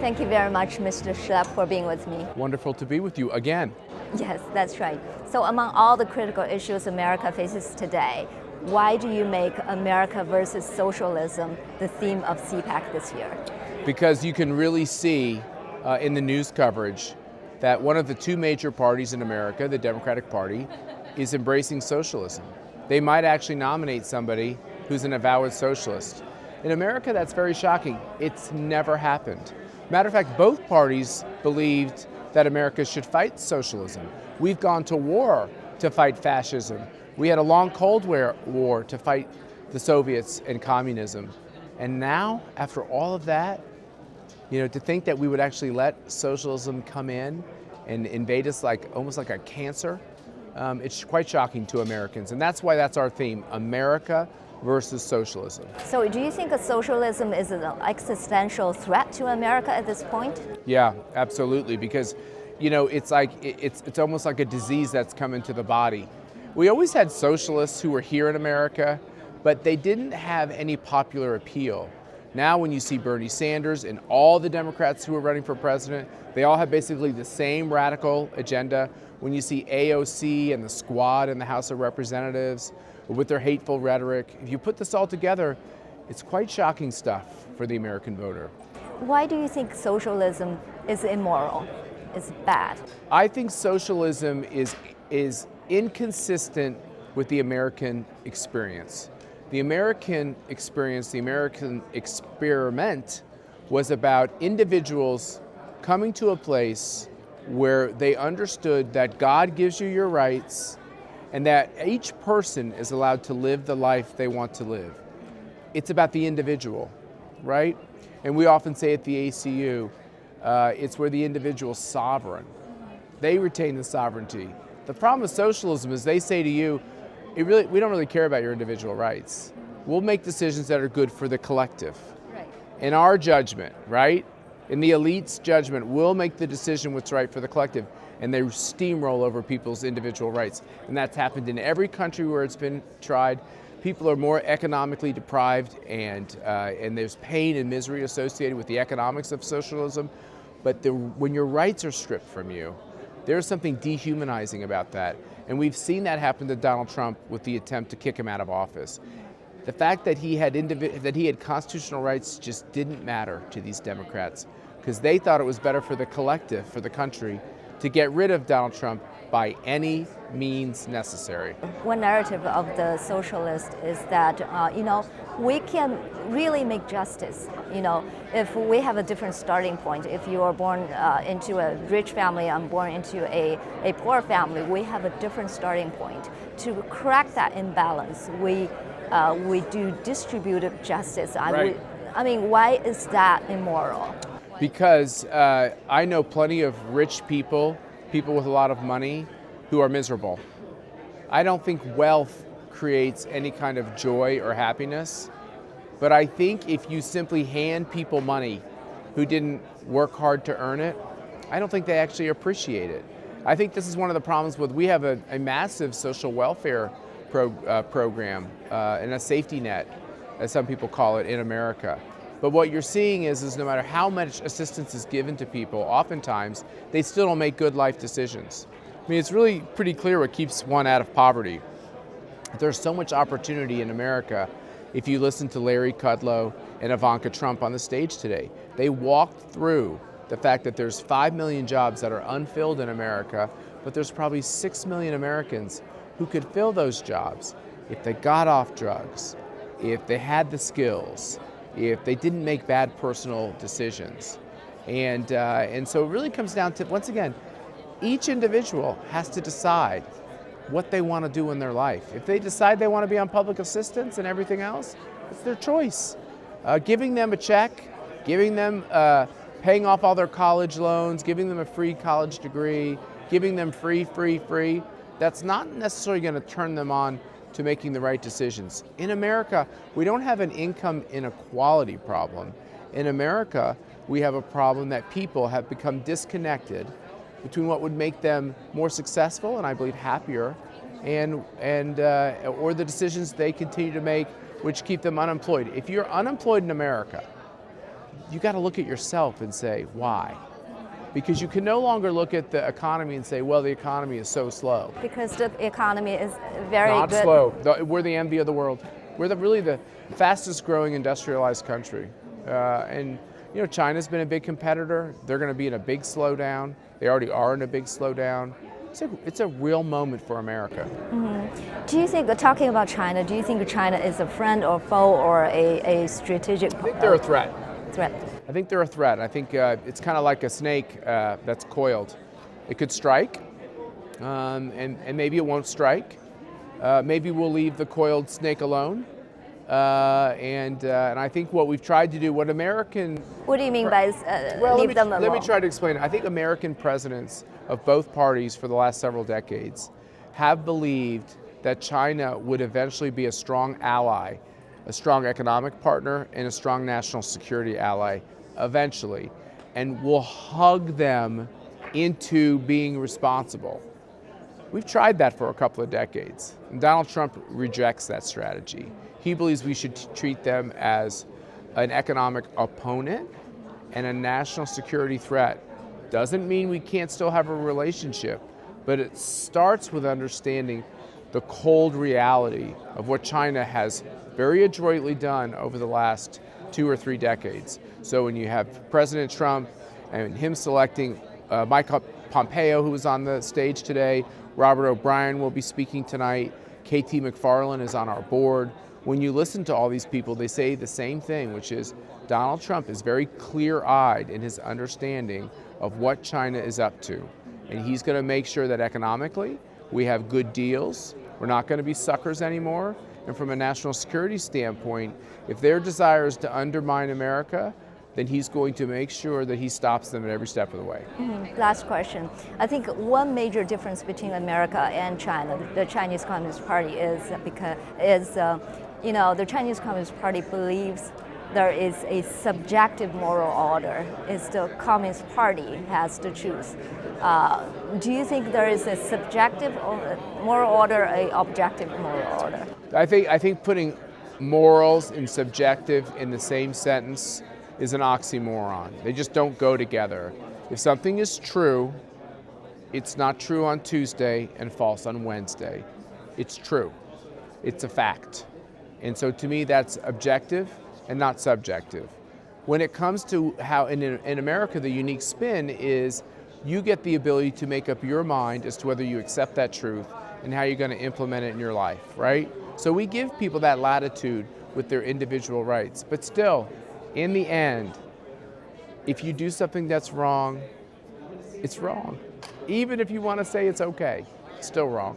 Thank you very much, Mr. Schlapp, for being with me. Wonderful to be with you again. Yes, that's right. So among all the critical issues America faces today, why do you make America versus socialism the theme of CPAC this year? Because you can really see in the news coverage that one of the two major parties in America, the Democratic Party, is embracing socialism. They might actually nominate somebody who's an avowed socialist. In America, that's very shocking. It's never happened. Matter of fact, both parties believed that America should fight socialism. We've gone to war to fight fascism. We had a long Cold War to fight the Soviets and communism. And now, after all of that, to think that we would actually let socialism come in and invade us almost like a cancer, it's quite shocking to Americans. And that's why that's our theme, America versus socialism. So do you think that socialism is an existential threat to America at this point? Yeah, absolutely, because it's almost like a disease that's come into the body. We always had socialists who were here in America, but they didn't have any popular appeal. Now when you see Bernie Sanders and all the Democrats who are running for president, they all have basically the same radical agenda. When you see AOC and the Squad in the House of Representatives with their hateful rhetoric, if you put this all together, it's quite shocking stuff for the American voter. Why do you think socialism is immoral, is bad? I think socialism is inconsistent with the American experience. The American experience, the American experiment, was about individuals coming to a place where they understood that God gives you your rights and that each person is allowed to live the life they want to live. It's about the individual, right? And we often say at the ACU, it's where the individual's sovereign. They retain the sovereignty. The problem with socialism is they say to you, we don't really care about your individual rights. We'll make decisions that are good for the collective. Right. In our judgment, right? In the elite's judgment, we'll make the decision what's right for the collective, and they steamroll over people's individual rights. And that's happened in every country where it's been tried. People are more economically deprived, and there's pain and misery associated with the economics of socialism. But when your rights are stripped from you, there's something dehumanizing about that. And we've seen that happen to Donald Trump with the attempt to kick him out of office. The fact that he had constitutional rights just didn't matter to these Democrats, because they thought it was better for the collective, for the country, to get rid of Donald Trump by any means necessary. One narrative of the socialist is that, we can really make justice, if we have a different starting point. If you are born into a rich family, I'm born into a poor family, we have a different starting point. To correct that imbalance, we do distributive justice. Right. Why is that immoral? Because I know plenty of rich people with a lot of money, who are miserable. I don't think wealth creates any kind of joy or happiness, but I think if you simply hand people money who didn't work hard to earn it, I don't think they actually appreciate it. I think this is one of the problems we have a massive social welfare program and a safety net, as some people call it, in America. But what you're seeing is no matter how much assistance is given to people, oftentimes they still don't make good life decisions. It's really pretty clear what keeps one out of poverty. There's so much opportunity in America. If you listen to Larry Kudlow and Ivanka Trump on the stage today, they walked through the fact that there's 5 million jobs that are unfilled in America, but there's probably 6 million Americans who could fill those jobs if they got off drugs, if they had the skills, if they didn't make bad personal decisions. And so it really comes down to, once again, each individual has to decide what they want to do in their life. If they decide they want to be on public assistance and everything else, it's their choice. Giving them a check, giving them, paying off all their college loans, giving them a free college degree, giving them free, that's not necessarily going to turn them on to making the right decisions. In America, we don't have an income inequality problem. In America, we have a problem that people have become disconnected between what would make them more successful and I believe happier, or the decisions they continue to make which keep them unemployed. If you're unemployed in America, you got to look at yourself and say, why? Because you can no longer look at the economy and say, well, the economy is so slow. Because the economy is very Not good. slow. We're the envy of the world. We're really the fastest growing industrialized country. And China's been a big competitor. They're going to be in a big slowdown. They already are in a big slowdown. It's a real moment for America. Mm-hmm. Do you think, talking about China, do you think China is a friend or foe or a strategic? I think they're a threat. Threat. I think they're a threat. I think it's kind of like a snake that's coiled. It could strike, and maybe it won't strike. Maybe we'll leave the coiled snake alone. And I think what we've tried to do, what do you mean by leave them alone? Let me try to explain it. I think American presidents of both parties for the last several decades have believed that China would eventually be a strong ally, a strong economic partner, and a strong national security ally eventually, and will hug them into being responsible. We've tried that for a couple of decades, and Donald Trump rejects that strategy. He believes we should treat them as an economic opponent and a national security threat. Doesn't mean we can't still have a relationship, but it starts with understanding the cold reality of what China has very adroitly done over the last 2 or 3 decades. So when you have President Trump and him selecting Mike Pompeo, who was on the stage today, Robert O'Brien will be speaking tonight, KT McFarland is on our board. When you listen to all these people, they say the same thing, which is Donald Trump is very clear-eyed in his understanding of what China is up to. And he's going to make sure that economically we have good deals. We're not going to be suckers anymore. And from a national security standpoint, if their desire is to undermine America, then he's going to make sure that he stops them at every step of the way. Mm-hmm. Last question. I think one major difference between America and China, the Chinese Communist Party, the Chinese Communist Party believes there is a subjective moral order. It's the Communist Party has to choose. Do you think there is a subjective moral order, an objective moral order? I think putting morals and subjective in the same sentence is an oxymoron. They just don't go together. If something is true, it's not true on Tuesday and false on Wednesday. It's true. It's a fact. And so to me, that's objective and not subjective. When it comes to how in America, the unique spin is you get the ability to make up your mind as to whether you accept that truth and how you're going to implement it in your life, right? So we give people that latitude with their individual rights. But still, in the end, if you do something that's wrong, it's wrong. Even if you want to say it's okay, it's still wrong.